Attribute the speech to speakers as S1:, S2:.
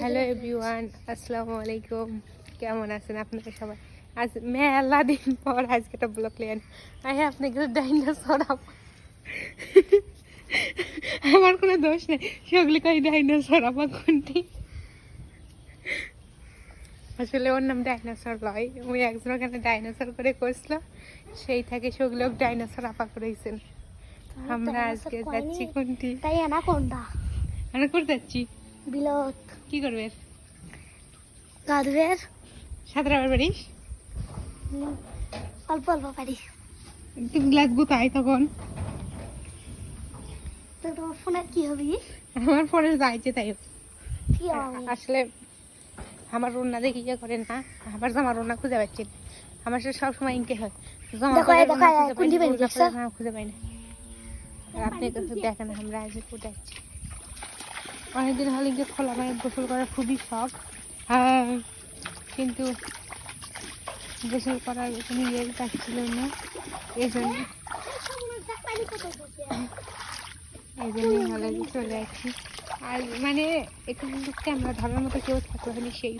S1: Hello everyone, আসসালামু আলাইকুম। কেমন আছেন আপনারা সবাই? আজ মেলা দিন পর আজকে একটা ব্লগ নিয়ে আয় আপনাকে ডাইনোসর। আমার কোনো দোষ নেই, সেগুলি কই ডাইনোসর আপা কোনটি। আসলে ওর নাম ডাইনোসর লয়, ওই একজন ওখানে ডাইনোসর করে করছিল, সেই থেকে সেগুলো ডাইনোসর আপা করেছেন। আমরা আজকে যাচ্ছি কোনটি,
S2: তাই অ্যানাকোন্ডা।
S1: আমরা করে যাচ্ছি
S2: বিলত
S1: কি করবে?
S2: গাধবের
S1: সাঁতার আবার পারিস?
S2: অল্প অল্প পারি।
S1: তুমি গ্লাস গুতাই তখন
S2: তো তোমার ফোনের কি হবে?
S1: আমার ফোনে যাইছে তাই।
S2: কি হবে?
S1: আসলে আমার রুনা দেখি ইয়ে করেন না, আবার জামা রুনা খুঁজে পাচ্ছি না। আমার সাথে সবসময় ইনকে হয়, জামা খুঁজে পাই না। আর আপনি কাছে দেখেন আমরা আজ কোথাচ্ছি। অনেকদিন হলে ইনকে খোলা পানি গোসল করার খুবই শখ, কিন্তু গোসল করার কোনো ইয়ে পাচ্ছিল না। এই জন্য ভালো চলে যাচ্ছি। আর মানে এখানে ক্যামেরা ধরার মতো কেউ থাকলে হলে সেই